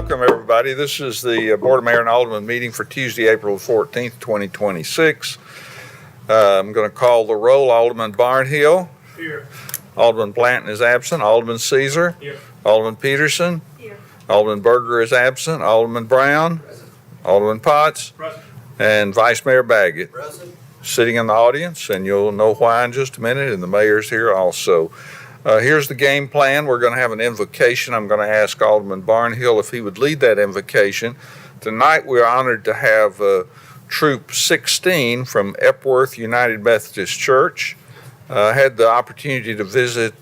welcome everybody. This is the Board of Mayor and Alderman meeting for Tuesday, April 14th, 2026. I'm going to call the roll. Alderman Barnhill. Here. Alderman Blanton is absent. Alderman Caesar. Here. Alderman Peterson. Here. Alderman Berger is absent. Alderman Brown. Alderman Potts. Present. And Vice Mayor Baggett. Present. Sitting in the audience, and you'll know why in just a minute, and the mayor's here also. Here's the game plan. We're going to have an invocation. I'm going to ask Alderman Barnhill if he would lead that invocation. Tonight, we're honored to have Troop 16 from Epworth United Methodist Church. I had the opportunity to visit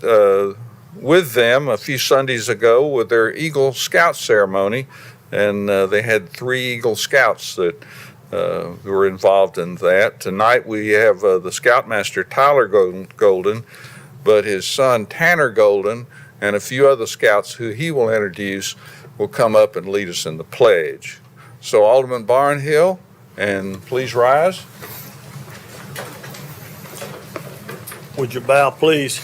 with them a few Sundays ago with their Eagle Scout ceremony, and they had 3 Eagle Scouts that were involved in that. Tonight, we have the Scoutmaster Tyler Golden, but his son Tanner Golden and a few other scouts who he will introduce will come up and lead us in the pledge. So Alderman Barnhill, and please rise. Would you bow, please?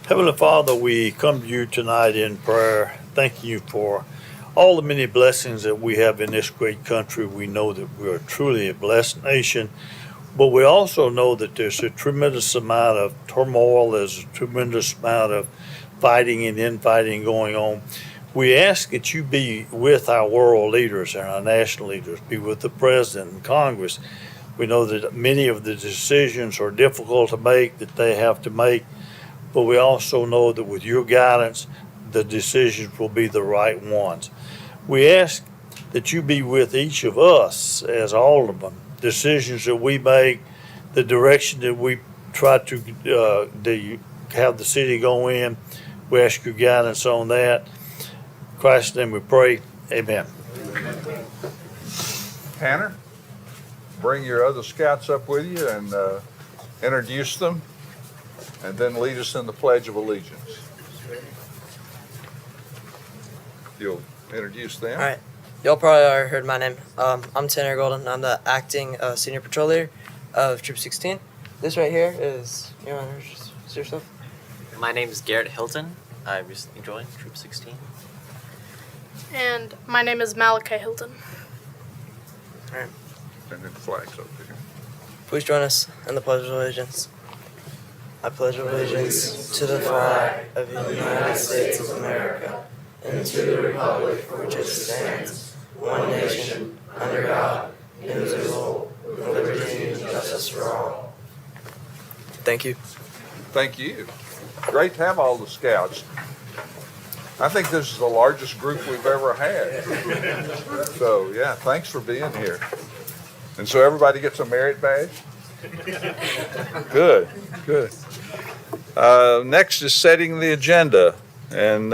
Heavenly Father, we come to you tonight in prayer. Thank you for all the many blessings that we have in this great country. We know that we are truly a blessed nation, but we also know that there's a tremendous amount of turmoil, there's a tremendous amount of fighting and infighting going on. We ask that you be with our world leaders and our national leaders, be with the President and Congress. We know that many of the decisions are difficult to make, that they have to make, but we also know that with your guidance, the decisions will be the right ones. We ask that you be with each of us as aldermen. Decisions that we make, the direction that we try to have the city go in, we ask your guidance on that. In Christ's name we pray, amen. Tanner, bring your other scouts up with you and introduce them, and then lead us in the Pledge of Allegiance. You'll introduce them. All right. Y'all probably already heard my name. I'm Tanner Golden. I'm the acting senior patrol leader of Troop 16. This right here is, you want to introduce yourself? My name is Garrett Hilton. I recently joined Troop 16. And my name is Malachi Hilton. All right. And then flags up there. Please join us in the Pledge of Allegiance. I pledge allegiance to the flag of the United States of America and to the republic for which it stands, one nation, under God, indivisible, with liberty and justice for all. Thank you. Thank you. Great to have all the scouts. I think this is the largest group we've ever had. So, yeah, thanks for being here. And so everybody gets a merit badge? Good, good. Next is setting the agenda. And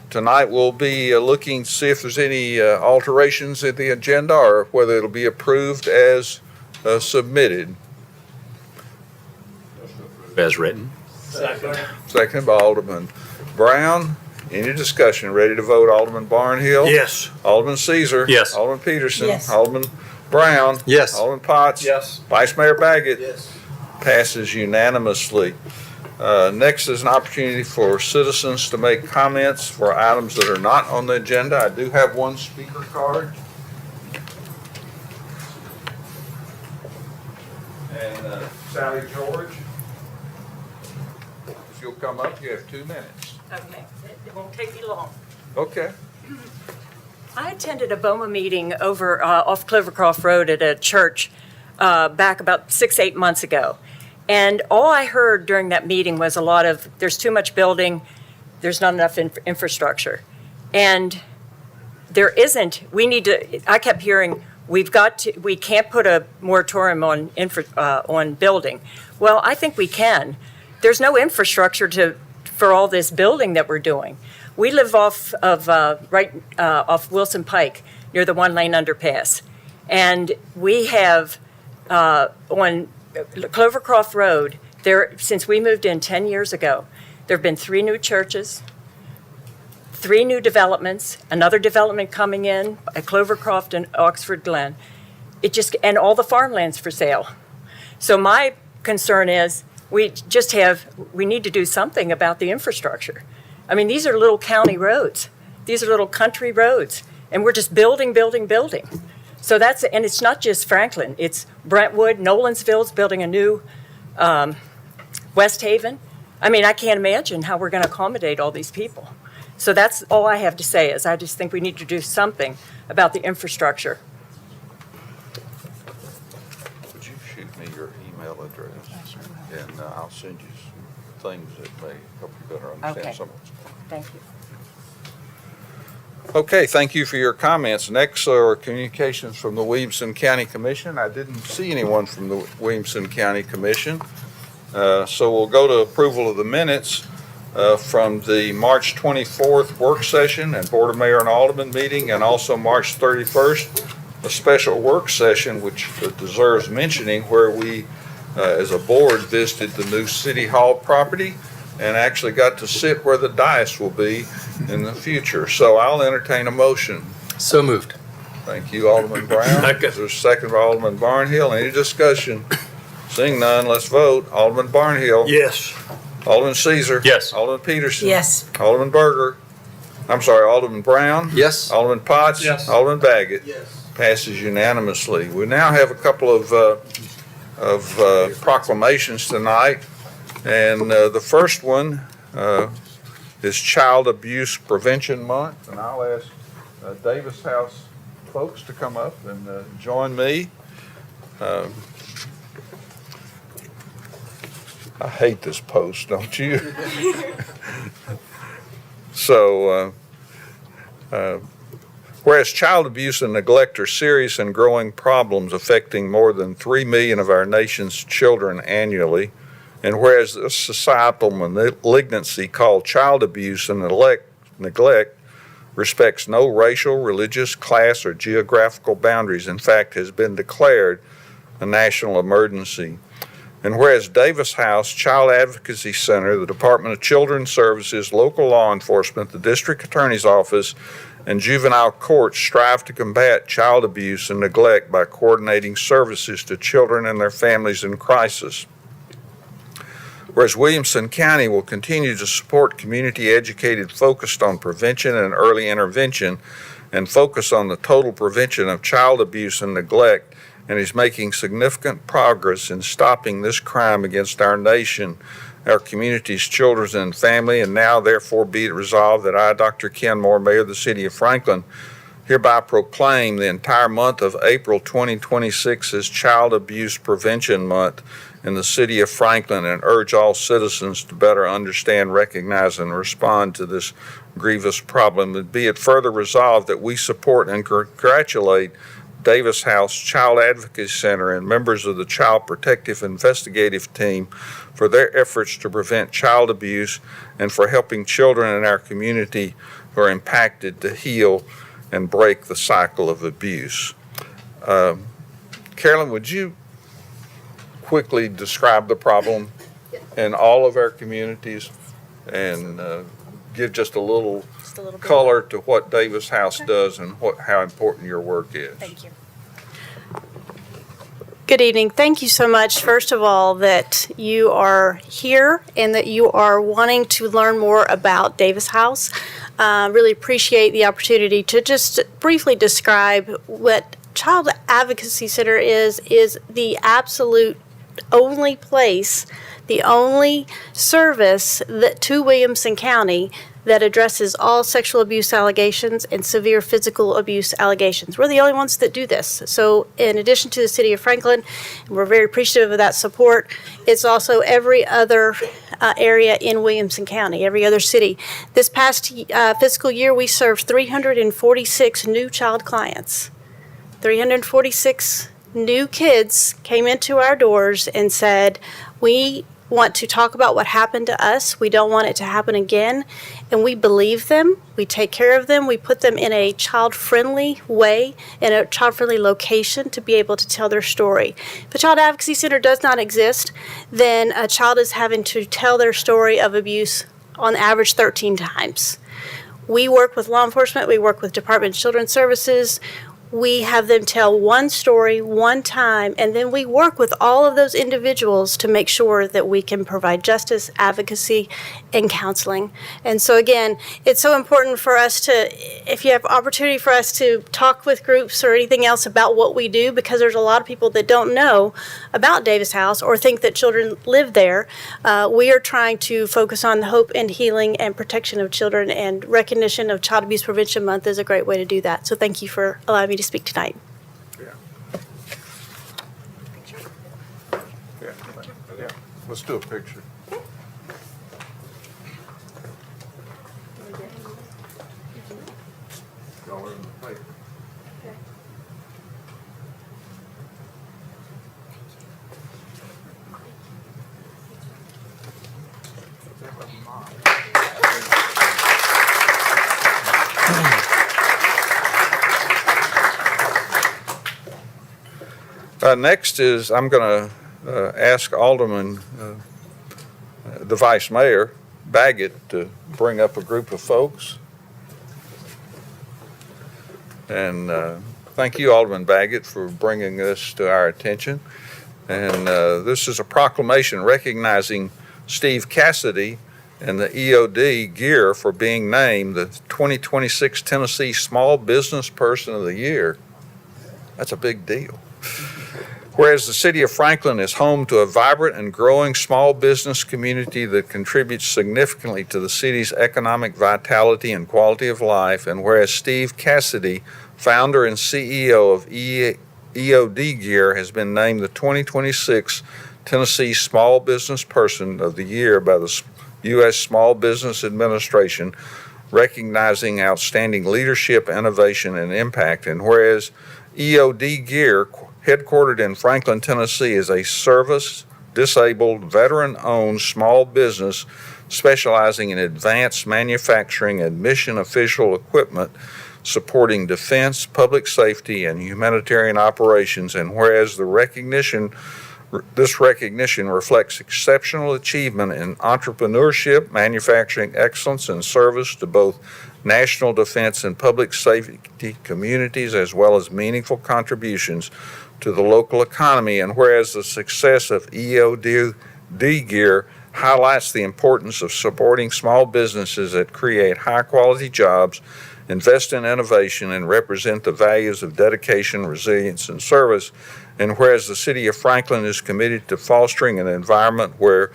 tonight we'll be looking to see if there's any alterations in the agenda or whether it'll be approved as submitted. As written. Second by Alderman Brown. Any discussion? Ready to vote? Alderman Barnhill? Yes. Alderman Caesar? Yes. Alderman Peterson? Yes. Alderman Brown? Yes. Alderman Potts? Yes. Vice Mayor Baggett? Yes. Passes unanimously. Next is an opportunity for citizens to make comments for items that are not on the agenda. I do have one speaker card. And Sally George, if you'll come up, you have 2 minutes. Okay, it won't take me long. Okay. I attended a BOMA meeting over off Clovercroft Road at a church back about 6-8 months ago. And all I heard during that meeting was a lot of, there's too much building, there's not enough infrastructure. And there isn't, I kept hearing, we can't put a moratorium on building. Well, I think we can. There's no infrastructure for all this building that we're doing. We live off Wilson Pike near the one-lane underpass. And we have on Clovercroft Road, since we moved in 10 years ago, there have been 3 new churches, 3 new developments, another development coming in at Clovercroft and Oxford Glen. And all the farmlands for sale. So my concern is we need to do something about the infrastructure. I mean, these are little county roads. These are little country roads, and we're just building, building, building. So and it's not just Franklin, it's Brentwood, Nolensville's building a new West Haven. I mean, I can't imagine how we're going to accommodate all these people. So that's all I have to say, is I just think we need to do something about the infrastructure. Would you shoot me your email address? And I'll send you some things that may help you better understand Okay. some of this. Thank you. Okay, thank you for your comments. Next are communications from the Williamson County Commission. I didn't see anyone from the Williamson County Commission. So we'll go to approval of the minutes from the March 24th work session and Board of Mayor and Alderman meeting, and also March 31st, a special work session which deserves mentioning, where we, as a board, visited the new City Hall property and actually got to sit where the dais will be in the future. So I'll entertain a motion. So moved. Thank you, Alderman Brown. Second. There's a second by Alderman Barnhill. Any discussion? Seeing none, let's vote. Alderman Barnhill. Yes. Alderman Caesar. Yes. Alderman Peterson. Yes. Alderman Berger. I'm sorry, Alderman Brown. Yes. Alderman Potts. Yes. Alderman Baggett. Yes. Passes unanimously. We now have a couple of proclamations tonight. And the first one is Child Abuse Prevention Month. And I'll ask Davis House folks to come up and join me. I hate this post, don't you? So, whereas child abuse and neglect are serious and growing problems affecting more than 3 million of our nation's children annually, and whereas this societal malignancy called child abuse and neglect respects no racial, religious, class, or geographical boundaries, in fact, has been declared a national emergency. And whereas Davis House, Child Advocacy Center, the Department of Children's Services, local law enforcement, the District Attorney's Office, and juvenile courts strive to combat child abuse and neglect by coordinating services to children and their families in crisis. Whereas Williamson County will continue to support community-educated focused on prevention and early intervention and focus on the total prevention of child abuse and neglect, and is making significant progress in stopping this crime against our nation, our community's children and family, and now therefore be it resolved that I, Dr. Ken Moore, Mayor of the City of Franklin, hereby proclaim the entire month of April 2026 as Child Abuse Prevention Month in the City of Franklin, and urge all citizens to better understand, recognize, and respond to this grievous problem. And be it further resolved that we support and congratulate Davis House Child Advocacy Center and members of the Child Protective Investigative Team for their efforts to prevent child abuse and for helping children in our community who are impacted to heal and break the cycle of abuse. Carolyn, would you quickly describe the problem in all of our communities and give just a little color to what Davis House does and how important your work is? Thank you. Good evening. Thank you so much, first of all, that you are here and that you are wanting to learn more about Davis House. Really appreciate the opportunity to just briefly describe what Child Advocacy Center is the absolute only place, the only service that to Williamson County that addresses all sexual abuse allegations and severe physical abuse allegations. We're the only ones that do this. So in addition to the City of Franklin, and we're very appreciative of that support, it's also every other area in Williamson County, every other city. This past fiscal year, we served 346 new child clients. 346 new kids came into our doors and said, we want to talk about what happened to us. We don't want it to happen again. And we believe them. We take care of them. We put them in a child-friendly way, in a child-friendly location to be able to tell their story. If a Child Advocacy Center does not exist, then a child is having to tell their story of abuse on average 13 times. We work with law enforcement. We work with Department of Children's Services. We have them tell one story one time, and then we work with all of those individuals to make sure that we can provide justice, advocacy, and counseling. And so again, it's so important for us to, if you have opportunity for us to talk with groups or anything else about what we do, because there's a lot of people that don't know about Davis House or think that children live there. We are trying to focus on hope and healing and protection of children, and recognition of Child Abuse Prevention Month is a great way to do that. So thank you for allowing me to speak tonight. Yeah. Let's do a picture. Y'all are in the paper. Next is, I'm going to ask Alderman, the Vice Mayor, Baggett, to bring up a group of folks. And thank you, Alderman Baggett, for bringing this to our attention. And this is a proclamation recognizing Steve Cassidy and the EOD Gear for being named the 2026 Tennessee Small Business Person of the Year. That's a big deal. Whereas the city of Franklin is home to a vibrant and growing small business community that contributes significantly to the city's economic vitality and quality of life, and whereas Steve Cassidy, founder and CEO of EOD Gear, has been named the 2026 Tennessee Small Business Person of the Year by the U.S. Small Business Administration, recognizing outstanding leadership, innovation, and impact, and whereas EOD Gear, headquartered in Franklin, Tennessee, is a service-disabled, veteran-owned small business specializing in advanced manufacturing and mission-official equipment supporting defense, public safety, and humanitarian operations. And whereas this recognition reflects exceptional achievement in entrepreneurship, manufacturing excellence, and service to both national defense and public safety communities, as well as meaningful contributions to the local economy. And whereas the success of EOD Gear highlights the importance of supporting small businesses that create high-quality jobs, invest in innovation, and represent the values of dedication, resilience, and service. And whereas the city of Franklin is committed to fostering an environment where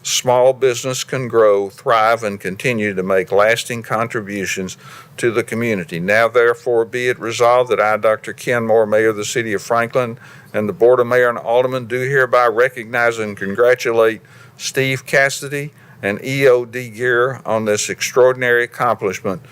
small business can grow, thrive, and continue to make lasting contributions to the community. Now, therefore, be it resolved that I, Dr. Ken Moore, Mayor of the City of Franklin, and the Board of Mayor and Aldermen do hereby recognize and congratulate Steve Cassidy and EOD Gear on this extraordinary accomplishment.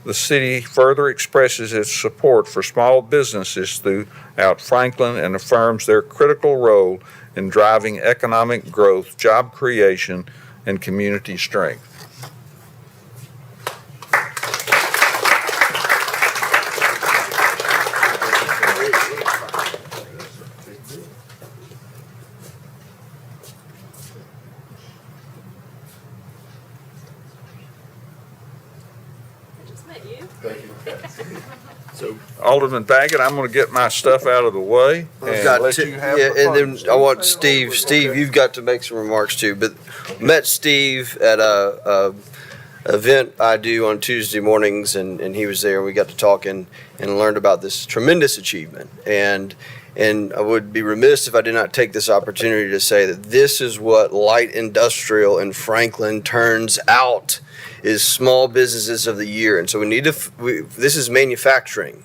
The city further expresses its support for small businesses throughout Franklin and affirms their critical role in driving economic growth, job creation, and community strength. So, Alderman Baggett, I'm going to get my stuff out of the way and let you have the and fun. then I want Steve, you've got to make some remarks too, but met Steve at a event I do on Tuesday mornings, and he was there, and we got to talking and learned about this tremendous achievement. And I would be remiss if I did not take this opportunity to say that this is what light industrial in Franklin turns out, is small businesses of the year. And so we need to, this is manufacturing.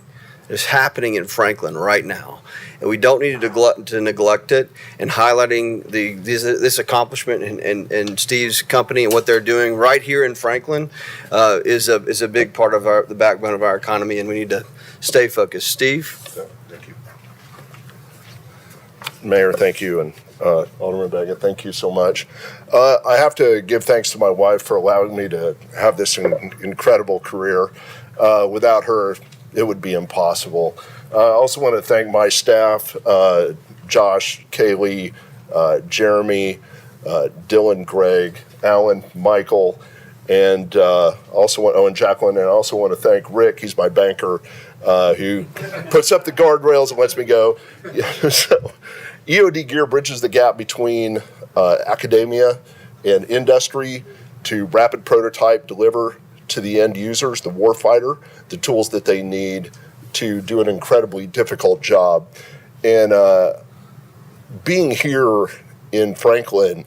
It's happening in Franklin right now. And we don't need to neglect it, and highlighting this accomplishment and Steve's company and what they're doing right here in Franklin is a big part of the backbone of our economy, and we need to stay focused. Steve? Thank you. Mayor, thank you, and Alderman Baggett, thank you so much. I have to give thanks to my wife for allowing me to have this incredible career. Without her, it would be impossible. I also want to thank my staff, Josh, Kaylee, Jeremy, Dylan, Greg, Alan, Michael, and and Jacqueline. And I also want to thank Rick. He's my banker, who puts up the guardrails and lets me go. So, EOD Gear bridges the gap between academia and industry to rapid prototype, deliver to the end users, the warfighter, the tools that they need to do an incredibly difficult job. And being here in Franklin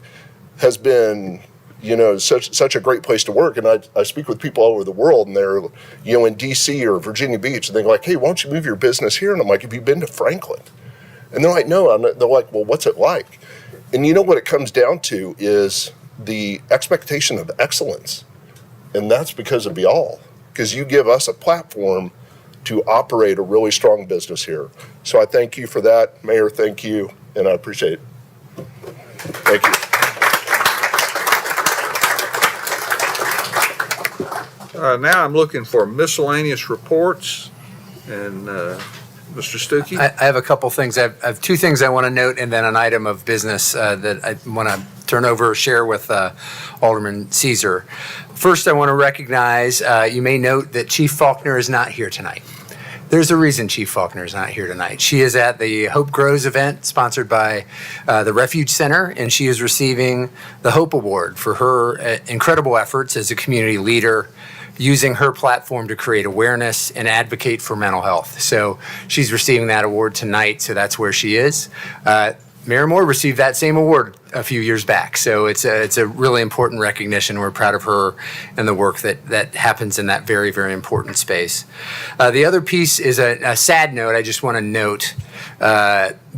has been, such a great place to work. And I speak with people all over the world, and they're, in DC or Virginia Beach, and they're like, hey, why don't you move your business here? And I'm like, have you been to Franklin? And they're like, no. They're like, well, what's it like? And what it comes down to is the expectation of excellence. And that's because of y'all, because you give us a platform to operate a really strong business here. So I thank you for that. Mayor, thank you, and I appreciate it. Thank you. Now I'm looking for miscellaneous reports, and Mr. Stuckey? I have a couple things. I have two things I want to note, and then an item of business that I want to turn over or share with Alderman Caesar. First, I want to recognize, you may note that Chief Faulkner is not here tonight. There's a reason Chief Faulkner is not here tonight. She is at the Hope Grows event sponsored by the Refuge Center, and she is receiving the Hope Award for her incredible efforts as a community leader, using her platform to create awareness and advocate for mental health. So she's receiving that award tonight, so that's where she is. Mayor Moore received that same award a few years back, so it's a really important recognition. We're proud of her and the work that happens in that very, very important space. The other piece is a sad note. I just want to note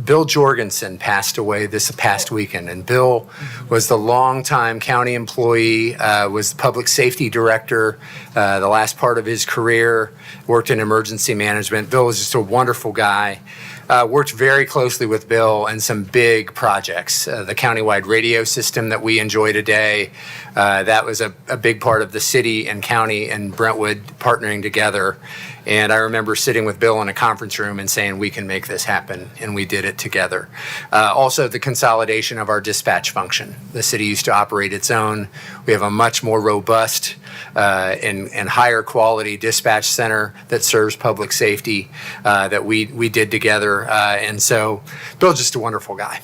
Bill Jorgensen passed away this past weekend, and Bill was the longtime county employee, was the public safety director the last part of his career, worked in emergency management. Bill was just a wonderful guy. Worked very closely with Bill on some big projects. The countywide radio system that we enjoy today, that was a big part of the city and county and Brentwood partnering together. And I remember sitting with Bill in a conference room and saying, we can make this happen, and we did it together. Also, the consolidation of our dispatch function. The city used to operate its own. We have a much more robust and higher quality dispatch center that serves public safety that we did together. And so Bill's just a wonderful guy.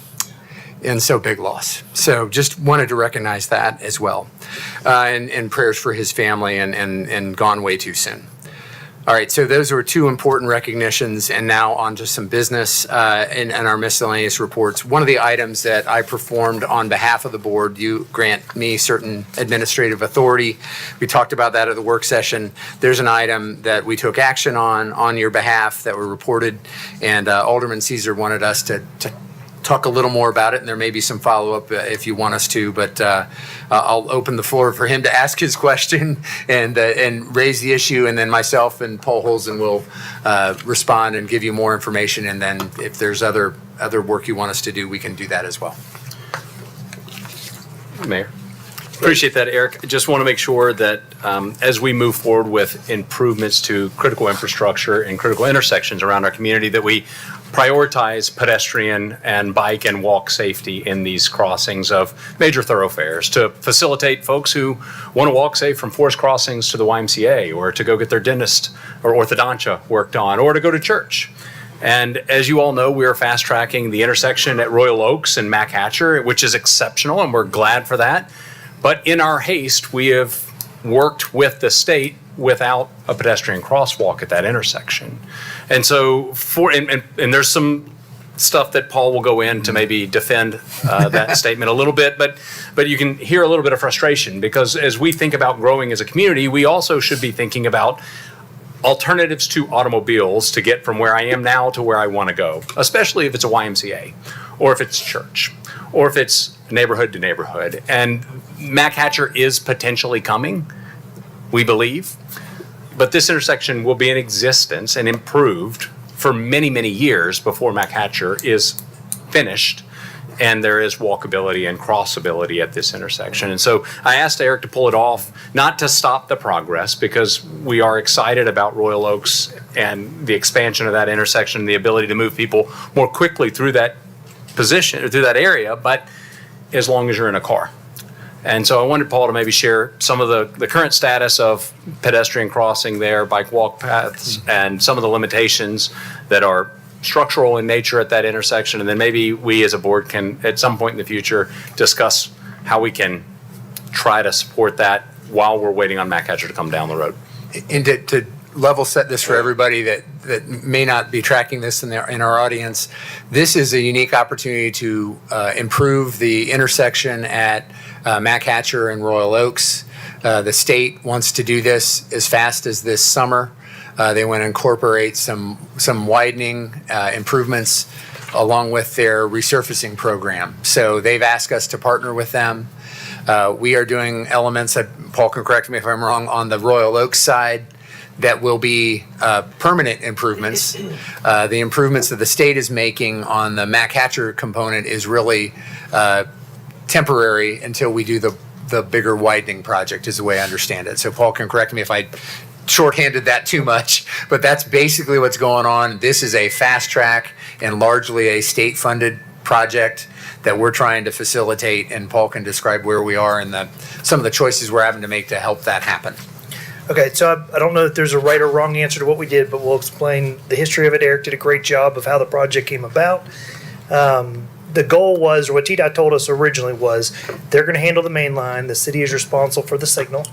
And so big loss. So just wanted to recognize that as well. And prayers for his family and gone way too soon. All right, so those were two important recognitions, and now on to some business in our miscellaneous reports. One of the items that I performed on behalf of the board, you grant me certain administrative authority. We talked about that at the work session. There's an item that we took action on your behalf that were reported, and Alderman Caesar wanted us to talk a little more about it, and there may be some follow-up if you want us to, but I'll open the floor for him to ask his question and raise the issue, and then myself and Paul Holzen will respond and give you more information, and then if there's other work you want us to do, we can do that as well. Mayor. Appreciate that, Eric. Just want to make sure that as we move forward with improvements to critical infrastructure and critical intersections around our community, that we prioritize pedestrian and bike and walk safety in these crossings of major thoroughfares to facilitate folks who want to walk safe from Forest Crossings to the YMCA, or to go get their dentist or orthodontia worked on, or to go to church. And as you all know, we are fast tracking the intersection at Royal Oaks and Mac Hatcher, which is exceptional, and we're glad for that. But in our haste, we have worked with the state without a pedestrian crosswalk at that intersection. And so and there's some stuff that Paul will go in to maybe defend that statement a little bit, but you can hear a little bit of frustration, because as we think about growing as a community, we also should be thinking about alternatives to automobiles to get from where I am now to where I want to go, especially if it's a YMCA, or if it's church, or if it's neighborhood to neighborhood. And Mac Hatcher is potentially coming, we believe, but this intersection will be in existence and improved for many, many years before Mac Hatcher is finished, and there is walkability and crossability at this intersection. And so I asked Eric to pull it off, not to stop the progress, because we are excited about Royal Oaks and the expansion of that intersection, the ability to move people more quickly through that position, or through that area, but as long as you're in a car. And so I wanted Paul to maybe share some of the current status of pedestrian crossing there, bike walk paths, and some of the limitations that are structural in nature at that intersection. And then maybe we as a board can, at some point in the future, discuss how we can try to support that while we're waiting on Mac Hatcher to come down the road. And to level set this for everybody that may not be tracking this in our audience, this is a unique opportunity to improve the intersection at Mac Hatcher and Royal Oaks. The state wants to do this as fast as this summer. They want to incorporate some widening improvements along with their resurfacing program. So they've asked us to partner with them. We are doing elements, Paul can correct me if I'm wrong, on the Royal Oaks side that will be permanent improvements. The improvements that the state is making on the Mac Hatcher component is really temporary until we do the bigger widening project, is the way I understand it. So Paul can correct me if I shorthanded that too much, but that's basically what's going on. This is a fast track and largely a state-funded project that we're trying to facilitate, and Paul can describe where we are and some of the choices we're having to make to help that happen. Okay, so I don't know if there's a right or wrong answer to what we did, but we'll explain the history of it. Eric did a great job of how the project came about. The goal was, or what TDOT told us originally was, they're going to handle the main line. The city is responsible for the signal,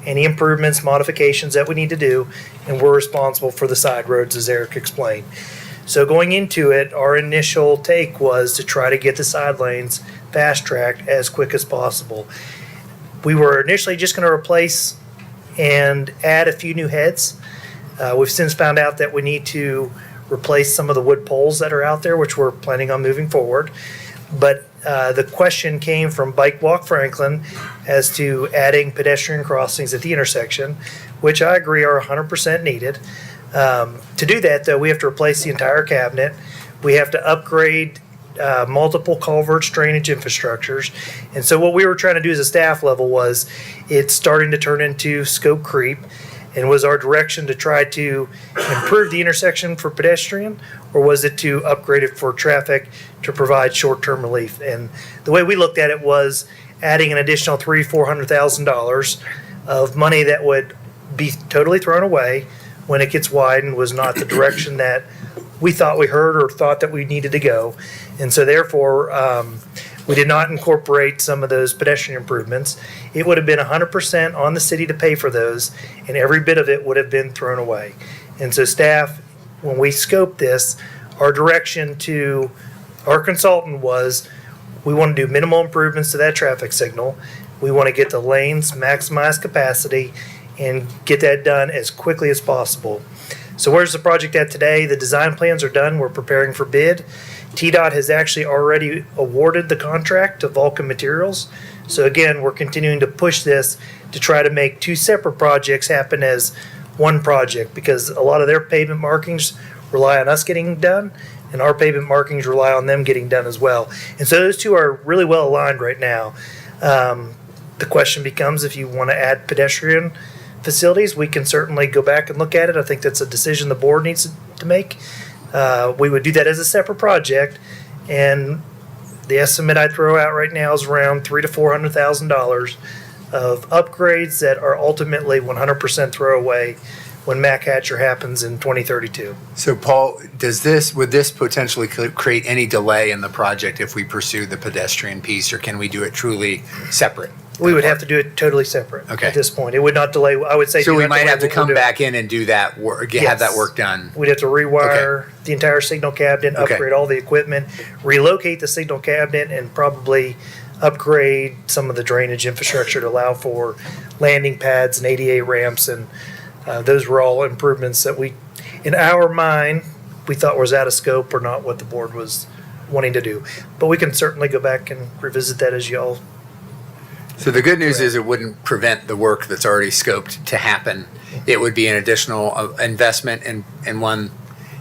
any improvements, modifications that we need to do, and we're responsible for the side roads, as Eric explained. So going into it, our initial take was to try to get the side lanes fast-tracked as quick as possible. We were initially just going to replace and add a few new heads. We've since found out that we need to replace some of the wood poles that are out there, which we're planning on moving forward. But the question came from Bike Walk Franklin as to adding pedestrian crossings at the intersection, which I agree are 100% needed. To do that, though, we have to replace the entire cabinet. We have to upgrade multiple culverts, drainage infrastructures. And so what we were trying to do as a staff level was, it's starting to turn into scope creep, and was our direction to try to improve the intersection for pedestrian, or was it to upgrade it for traffic to provide short-term relief? And the way we looked at it was adding an additional $400,000 of money that would be totally thrown away when it gets widened was not the direction that we thought we heard or thought that we needed to go. And so therefore, we did not incorporate some of those pedestrian improvements. It would have been 100% on the city to pay for those, and every bit of it would have been thrown away. And so staff, when we scoped this, our direction to our consultant was, we want to do minimal improvements to that traffic signal. We want to get the lanes, maximize capacity, and get that done as quickly as possible. So where's the project at today? The design plans are done. We're preparing for bid. TDOT has actually already awarded the contract to Vulcan Materials. So again, we're continuing to push this to try to make two separate projects happen as one project, because a lot of their pavement markings rely on us getting done, and our pavement markings rely on them getting done as well. And so those two are really well aligned right now. The question becomes, if you want to add pedestrian facilities, we can certainly go back and look at it. I think that's a decision the board needs to make. We would do that as a separate project, and the estimate I'd throw out right now is around $300,000 to $400,000 of upgrades that are ultimately 100% throwaway when Mac Hatcher happens in 2032. So Paul, would this potentially create any delay in the project if we pursue the pedestrian piece, or can we do it truly separate? We would have to do it totally separate Okay. at this point. It would not delay, I would say. So do we not might delay have to what we're come doing. back in and do that work, have that work done. We'd have to rewire the entire signal cabinet, Okay. upgrade all the equipment, relocate the signal cabinet, and probably upgrade some of the drainage infrastructure to allow for landing pads and ADA ramps. And those were all improvements that we, in our mind, we thought was out of scope or not what the board was wanting to do. But we can certainly go back and revisit that as y'all. So the good news is it wouldn't prevent the work that's already scoped to happen. It would be an additional investment in one,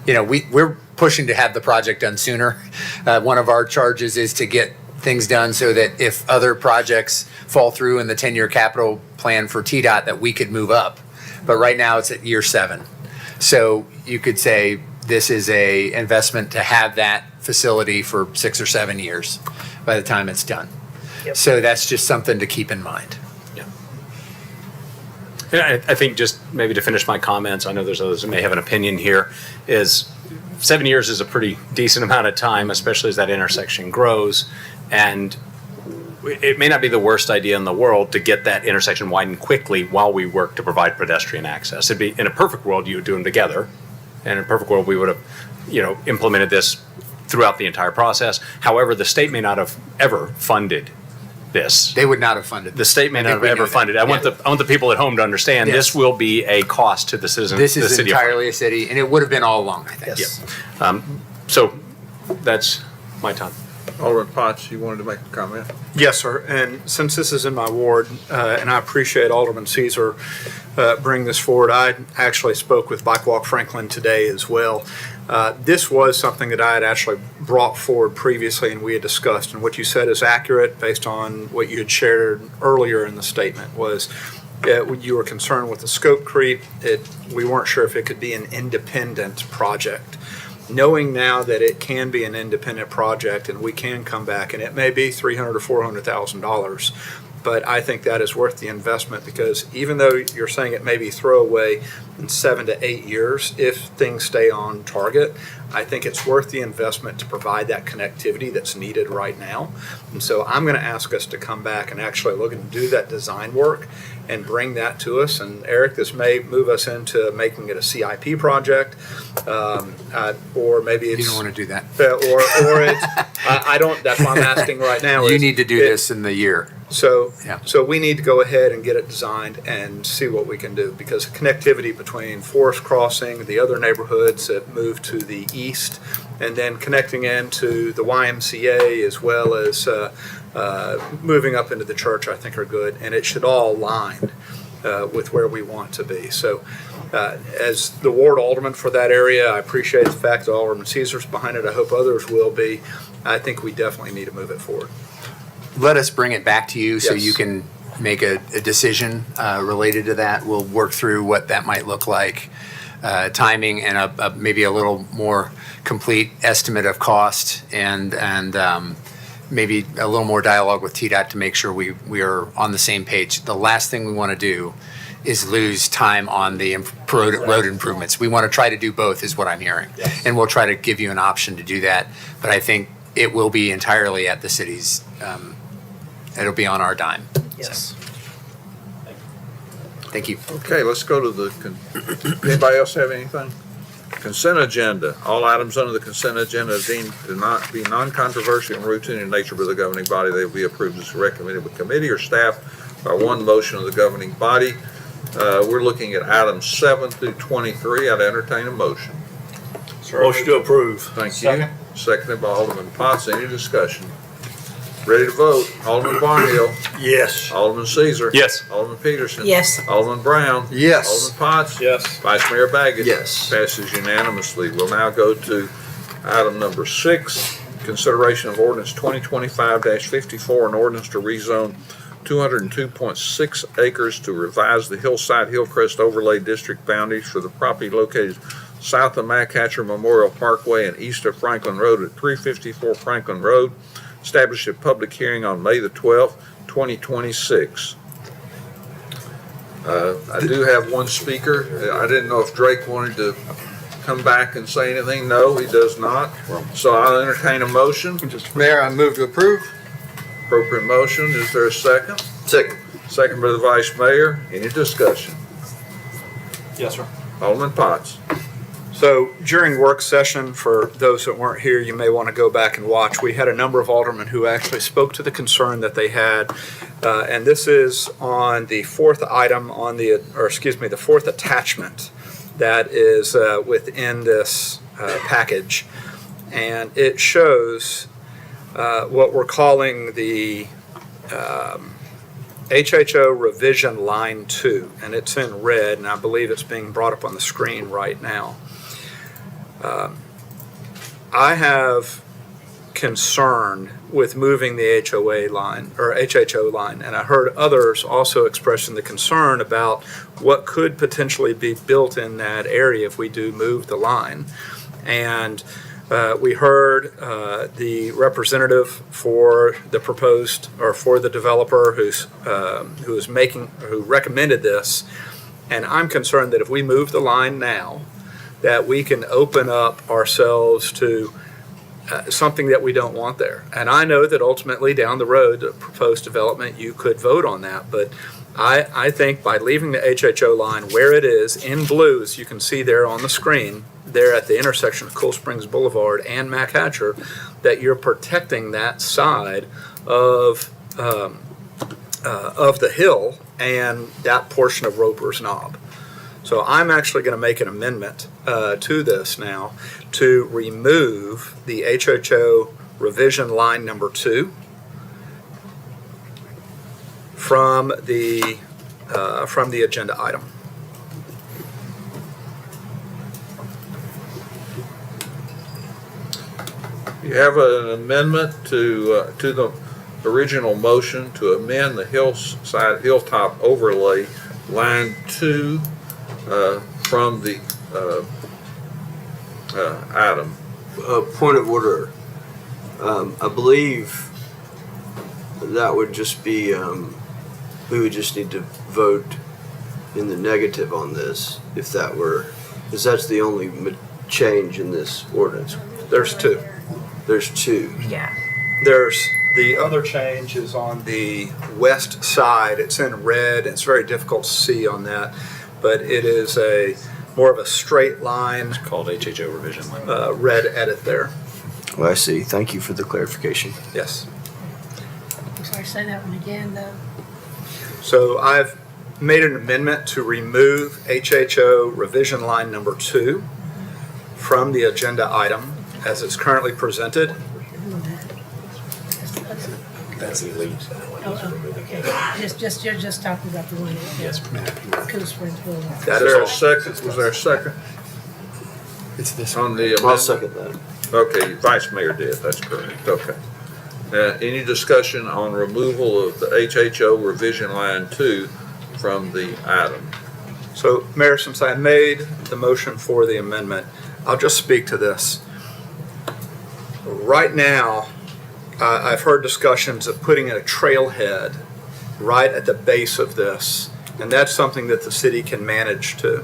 we're pushing to have the project done sooner. One of our charges is to get things done so that if other projects fall through in the 10-year capital plan for TDOT, that we could move up. But right now it's at year 7. So you could say this is a investment to have that facility for 6 or 7 years by the time it's done. Yep. So that's just something to keep in mind. Yeah, I think just maybe to finish my comments, I know there's others who may have an opinion here, is 7 years is a pretty decent amount of time, especially as that intersection grows. And it may not be the worst idea in the world to get that intersection widened quickly while we work to provide pedestrian access. It'd be, in a perfect world, you would do them together. And in a perfect world, we would have, implemented this throughout the entire process. However, the state may not have ever funded this. They would not have funded The state may not have ever funded it. I want the people at home to understand Yes. this will be a cost to the citizens. This the is city of entirely a city, and it would have been all along, I think. Yes. So that's my time. Alderman Potts, you wanted to make a comment? Yes, sir. And since this is in my ward, and I appreciate Alderman Caesar bringing this forward, I actually spoke with Bike Walk Franklin today as well. This was something that I had actually brought forward previously and we had discussed. And what you said is accurate based on what you had shared earlier in the statement was you were concerned with the scope creep. We weren't sure if it could be an independent project. Knowing now that it can be an independent project and we can come back and it may be $300,000 or $400,000, but I think that is worth the investment because even though you're saying it may be throwaway in 7 to 8 years, if things stay on target, I think it's worth the investment to provide that connectivity that's needed right now. And so I'm going to ask us to come back and actually look and do that design work and bring that to us. And Eric, this may move us into making it a CIP project, or maybe it's. You don't want to do that. Or it's, I don't, that's why I'm asking right now. You is need to do this in the year. So, Yeah. so we need to go ahead and get it designed and see what we can do because connectivity between Forest Crossing, the other neighborhoods that move to the east, and then connecting into the YMCA as well as moving up into the church, I think are good, and it should all align with where we want to be. So, as the ward alderman for that area, I appreciate the fact that Alderman Caesar's behind it. I hope others will be. I think we definitely need to move it forward. Let us bring it back to you so Yes. you can make a decision related to that. We'll work through what that might look like, timing, and maybe a little more complete estimate of cost, and maybe a little more dialogue with TDOT to make sure we are on the same page. The last thing we want to do is lose time on the road improvements. We want to try to do both, is what I'm hearing. And we'll try to give you an option to do that. But I think it will be entirely at the city's, it'll be on our dime. Yes. Thank you. Okay, let's go to anybody else have anything? Consent agenda. All items under the consent agenda are deemed to not be non-controversial and routine in nature by the governing body. They will be approved as recommended by committee or staff by one motion of the governing body. We're looking at items 7 through 23. I'd entertain a motion. Motion to approve. Thank you. Seconded by Alderman Potts. Any discussion? Ready to vote? Alderman Barnhill. Yes. Alderman Caesar. Yes. Alderman Peterson. Yes. Alderman Brown. Yes. Alderman Potts. Yes. Vice Mayor Baggett. Yes. Passes unanimously. We'll now go to item number 6, consideration of ordinance 2025-54, an ordinance to rezone 202.6 acres to revise the Hillside Hillcrest Overlay District boundaries for the property located south of Machatcher Memorial Parkway and east of Franklin Road at 354 Franklin Road. Establish a public hearing on May the 12th, 2026. I do have one speaker. I didn't know if Drake wanted to come back and say anything. No, he does not. So I'll entertain a motion. Mayor, I move to approve. Appropriate motion. Is there a second? Second. Second by the Vice Mayor. Any discussion? Yes, sir. Alderman Potts. So during work session, for those that weren't here, you may want to go back and watch. We had a number of aldermen who actually spoke to the concern that they had. And this is on the fourth item on the fourth attachment that is within this package. And it shows what we're calling the HHO revision line 2, and it's in red, and I believe it's being brought up on the screen right now. I have concern with moving the HOA line or HHO line, and I heard others also expressing the concern about what could potentially be built in that area if we do move the line. And we heard the representative for the proposed, or for the developer who recommended this, and I'm concerned that if we move the line now, that we can open up ourselves to something that we don't want there. And I know that ultimately down the road, the proposed development, you could vote on that. But I think by leaving the HHO line where it is in blue, as you can see there on the screen, there at the intersection of Cool Springs Boulevard and Mac Hatcher, that you're protecting that side of the hill and that portion of Roper's Knob. So I'm actually going to make an amendment to this now to remove the HHO revision line number 2 from the agenda item. You have an amendment to the original motion to amend the hilltop overlay line 2 from the item. Point of order. I believe that would just be, we would just need to vote in the negative on this if that were, because that's the only change in this ordinance. There's 2. There's 2. Yeah. There's the other change is on the west side. It's in red. It's very difficult to see on that, but it is a more of a straight line. It's called HHO revision line. Red edit there. Well, I see. Thank you for the clarification. Yes. I'm sorry, say that one again, though. So I've made an amendment to remove HHO revision line number 2 from the agenda item as it's currently presented. That's the lead. Okay. You're just talking about the one at Yes, Cool Springs Boulevard. That Is is there a all. second? Was there a second It's this on the I'll amendment? second that. Okay, Vice Mayor did, that's correct, okay. Any discussion on removal of the HHO revision line 2 from the item? So, Mayor, since I made the motion for the amendment, I'll just speak to this. Right now, I've heard discussions of putting a trailhead right at the base of this, and that's something that the city can manage too.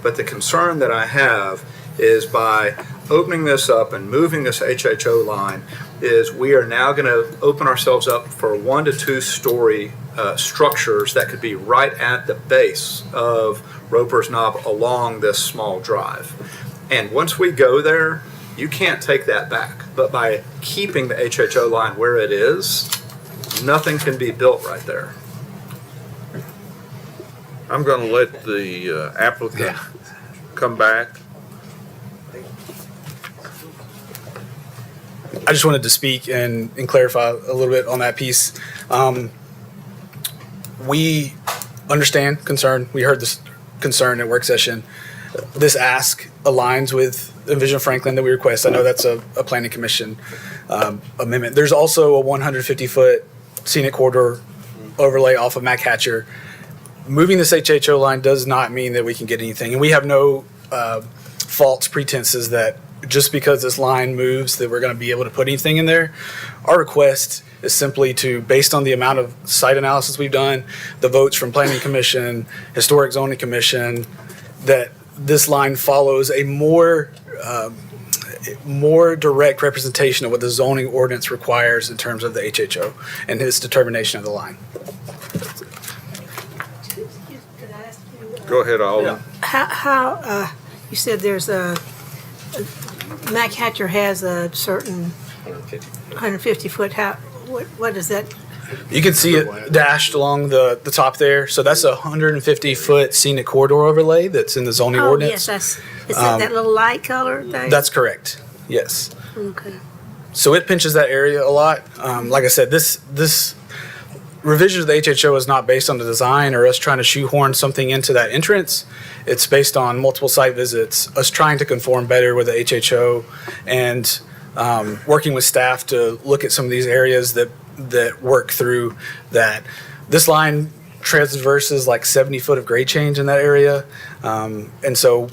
But the concern that I have is by opening this up and moving this HHO line is we are now going to open ourselves up for 1 to 2 story structures that could be right at the base of Roper's Knob along this small drive. And once we go there, you can't take that back. But by keeping the HHO line where it is, nothing can be built right there. I'm gonna let the applicant come back. I just wanted to speak and clarify a little bit on that piece. We understand concern. We heard this concern at work session. This ask aligns with Envision Franklin that we request. I know that's a planning commission amendment. There's also a 150-foot scenic corridor overlay off of Mac Hatcher. Moving this HHO line does not mean that we can get anything. And we have no false pretenses that just because this line moves that we're going to be able to put anything in there. Our request is simply to, based on the amount of site analysis we've done, the votes from Planning Commission, Historic Zoning Commission, that this line follows a more direct representation of what the zoning ordinance requires in terms of the HHO and its determination of the line. Go ahead, Alden. How you said there's Mac Hatcher has a certain 150 foot, what is that? You can see it dashed along the top there. So that's a 150-foot scenic corridor overlay that's in the zoning Oh, ordinance. yes, is that little light color thing? That's correct. Yes. Okay. So it pinches that area a lot. Like I said, this revision of the HHO is not based on the design or us trying to shoehorn something into that entrance. It's based on multiple site visits, us trying to conform better with the HHO, and working with staff to look at some of these areas that work through that. This line transverses like 70 foot of grade change in that area. And so,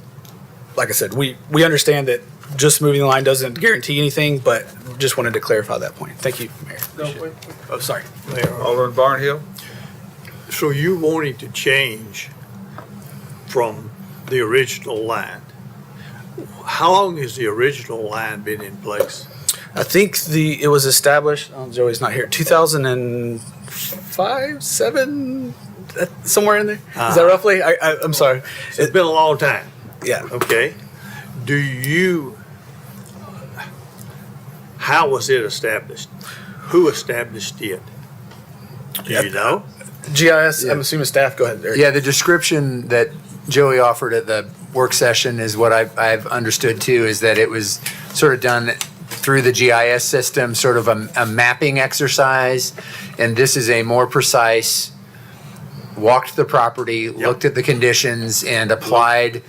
like I said, we understand that just moving the line doesn't guarantee anything, but just wanted to clarify that point. Thank you, Mayor. Oh, sorry. Alderman Barnhill? So you wanting to change from the original line? How long has the original line been in place? I think it was established. Oh, Joey's not here. 2005, 7, somewhere in there. Is that roughly? I'm sorry. It's been a long time. Yeah. Okay. How was it established? Who established it? Do you know? GIS. I'm assuming staff. Go ahead, Eric. Yeah, the description that Joey offered at the work session is what I've understood too, is that it was sort of done through the GIS system, sort of a mapping exercise. And this is a more precise, walked the property, looked at the conditions and applied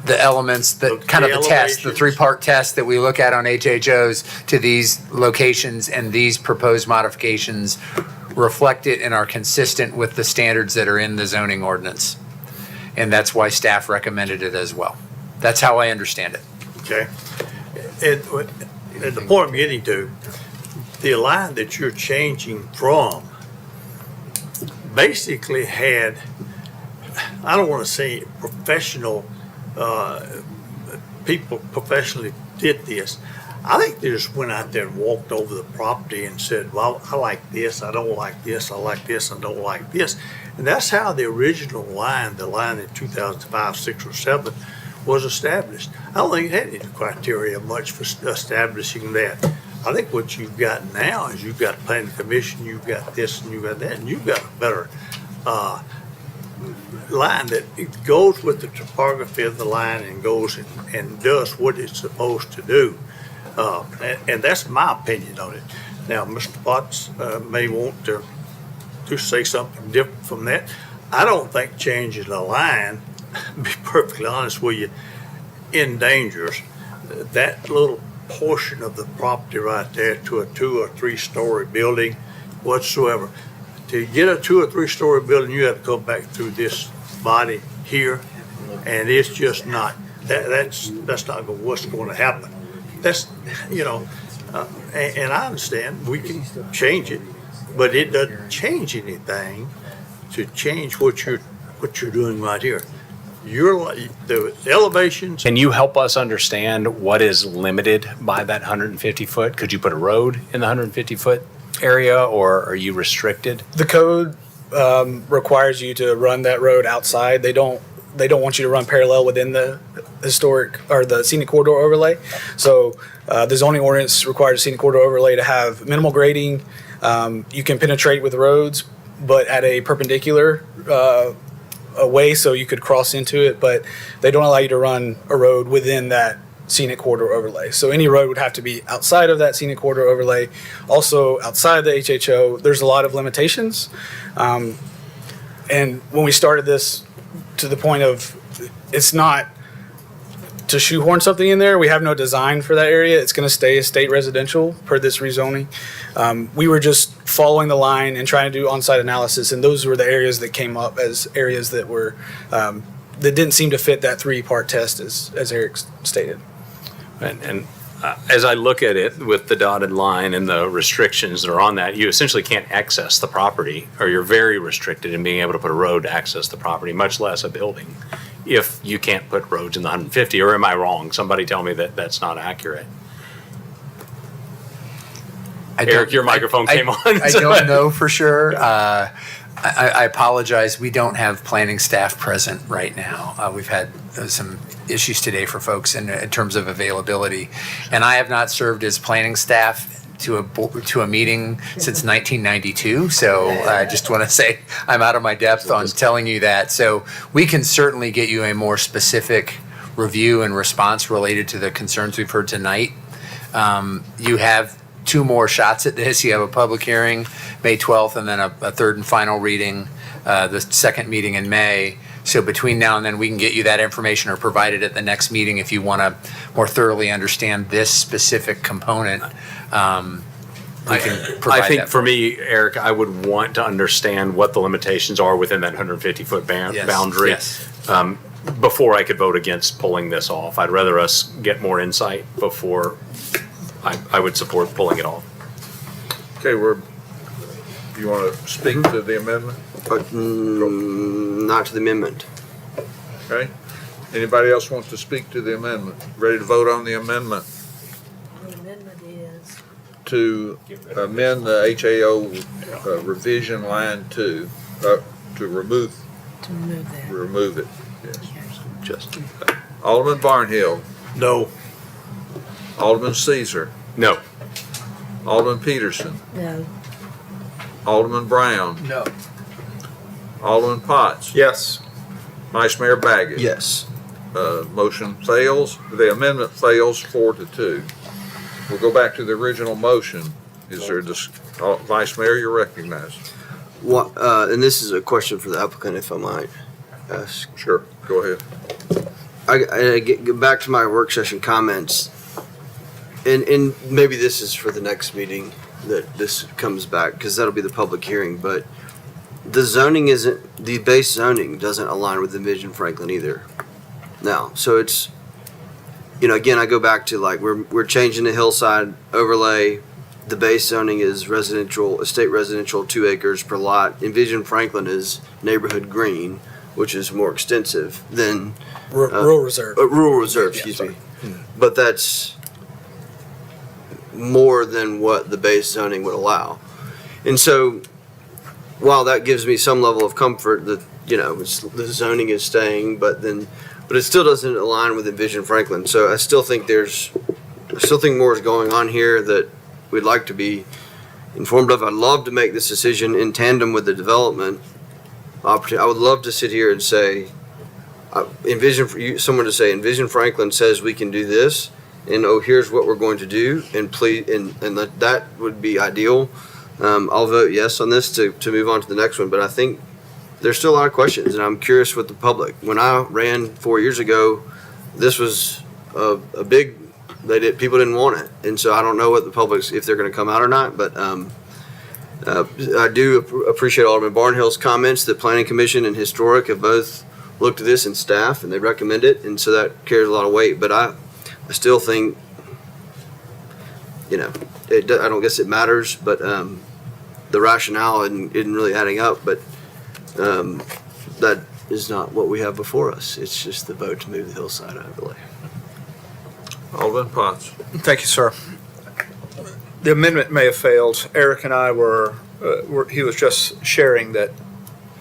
the elements that kind of the test, the three-part test that we look at on HHOs to these locations, and these proposed modifications reflect it and are consistent with the standards that are in the zoning ordinance. And that's why staff recommended it as well. That's how I understand it. Okay. And the point I'm getting to, the line that you're changing from basically had, I don't want to say professional, people professionally did this. I think they just went out there and walked over the property and said, well, I like this, I don't like this, I like this, I don't like this. And that's how the original line, the line in 2005, 6, or 7, was established. I don't think it had any criteria much for establishing that. I think what you've got now is you've got planning commission, you've got this and you've got that, and you've got a better line that it goes with the topography of the line and goes and does what it's supposed to do. And that's my opinion on it. Now, Mr. Potts may want to say something different from that. I don't think changing the line, to be perfectly honest with you, endangers that little portion of the property right there to a 2 or 3 story building whatsoever. To get a 2 or 3 story building, you have to come back through this body here, and it's just not, that's not what's going to happen. That's, and I understand we can change it, but it doesn't change anything to change what you're doing right here. The elevations. Can you help us understand what is limited by that 150 foot? Could you put a road in the 150 foot area, or are you restricted? The code requires you to run that road outside. They don't want you to run parallel within the historic or the scenic corridor overlay. So the zoning ordinance requires a scenic corridor overlay to have minimal grading. You can penetrate with roads, but at a perpendicular way, so you could cross into it. But they don't allow you to run a road within that scenic corridor overlay. So any road would have to be outside of that scenic corridor overlay. Also outside the HHO, there's a lot of limitations. And when we started this, to the point of, it's not to shoehorn something in there. We have no design for that area. It's going to stay estate residential per this rezoning. We were just following the line and trying to do on-site analysis, and those were the areas that came up as areas that were that didn't seem to fit that 3-part test, as Eric stated. And as I look at it with the dotted line and the restrictions that are on that, you essentially can't access the property, or you're very restricted in being able to put a road to access the property, much less a building, if you can't put roads in the 150, or am I wrong? Somebody tell me that that's not accurate. Eric, your microphone came on. I don't know for sure. I apologize. We don't have planning staff present right now. We've had some issues today for folks in terms of availability. And I have not served as planning staff to a meeting since 1992. So I just want to say I'm out of my depth on telling you that. So we can certainly get you a more specific review and response related to the concerns we've heard tonight. You have 2 more shots at this. You have a public hearing May 12th, and then a third and final reading, the second meeting in May. So between now and then, we can get you that information or provide it at the next meeting if you want to more thoroughly understand this specific component. We can provide I think that for me, Eric, I would want to understand what the limitations are within that 150-foot boundary. Yes. Before I could vote against pulling this off. I'd rather us get more insight before I would support pulling it off. Okay, you want to speak to the amendment? Not to the amendment. Okay. Anybody else want to speak to the amendment? Ready to vote on the amendment? The amendment is to amend the HAO revision line 2, to remove it, yes. Justin? Alderman Barnhill, No. Alderman Caesar, No. Alderman Peterson, No. Alderman Brown, No. Alderman Potts, Yes. Vice Mayor Baggett. Yes. Motion fails, the amendment fails 4-2. We'll go back to the original motion. Is there, Vice Mayor, you're recognized. What, and this is a question for the applicant, if I might ask. Sure, go ahead. I get back to my work session comments, and maybe this is for the next meeting that this comes back, because that'll be the public hearing, but the zoning isn't, the base zoning doesn't align with Envision Franklin either. Now, so it's, you know, again, I go back to like, we're changing the hillside overlay. The base zoning is residential, estate residential, 2 acres per lot. Envision Franklin is neighborhood green, which is more extensive than Rural reserve. rural reserve, excuse me. But that's more than what the base zoning would allow. And so, while that gives me some level of comfort that, you know, the zoning is staying, but it still doesn't align with Envision Franklin. So I still think more is going on here that we'd like to be informed of. I'd love to make this decision in tandem with the development opportunity. I would love to sit here and say, someone to say, Envision Franklin says we can do this, and here's what we're going to do, and please, and that would be ideal. I'll vote yes on this to move on to the next one, but I think there's still a lot of questions, and I'm curious with the public. When I ran 4 years ago, this was a big, people didn't want it, and so I don't know what the public's, if they're going to come out or not, but I do appreciate Alderman Barnhill's comments that Planning Commission and Historic have both looked at this, and staff, and they recommend it, and so that carries a lot of weight, but I still think, you know, I don't guess it matters, but the rationale isn't really adding up, but that is not what we have before us. It's just the vote to move the hillside overlay. Alderman Potts. Thank you, sir. The amendment may have failed. Eric and I he was just sharing that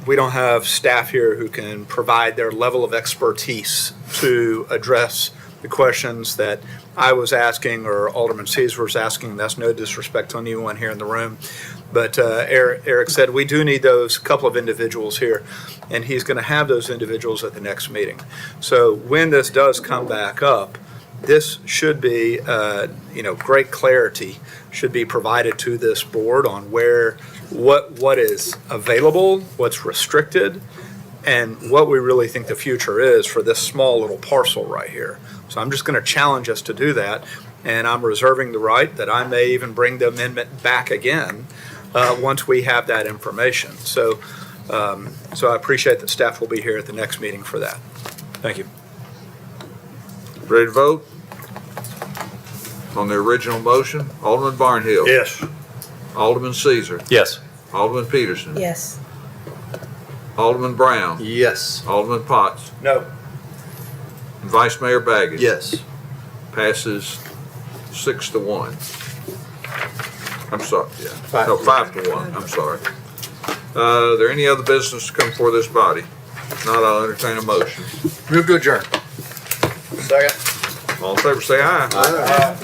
we don't have staff here who can provide their level of expertise to address the questions that I was asking or Alderman Caesar was asking. That's no disrespect to anyone here in the room. But Eric said we do need those couple of individuals here, and he's going to have those individuals at the next meeting. So when this does come back up, this should be, great clarity should be provided to this board on what is available, what's restricted, and what we really think the future is for this small little parcel right here. So I'm just going to challenge us to do that, and I'm reserving the right that I may even bring the amendment back again once we have that information. So I appreciate that staff will be here at the next meeting for that. Thank you. Ready to vote? On the original motion, Alderman Barnhill. Yes. Alderman Caesar. Yes. Alderman Peterson. Yes. Alderman Brown. Yes. Alderman Potts. No. And Vice Mayor Baggett. Yes. Passes 6-1. I'm sorry, yeah. No, 5-1, I'm sorry. Are there any other business to come before this body? If not, I'll entertain a motion. Move to adjourn. Second. All in favor, say aye. Aye.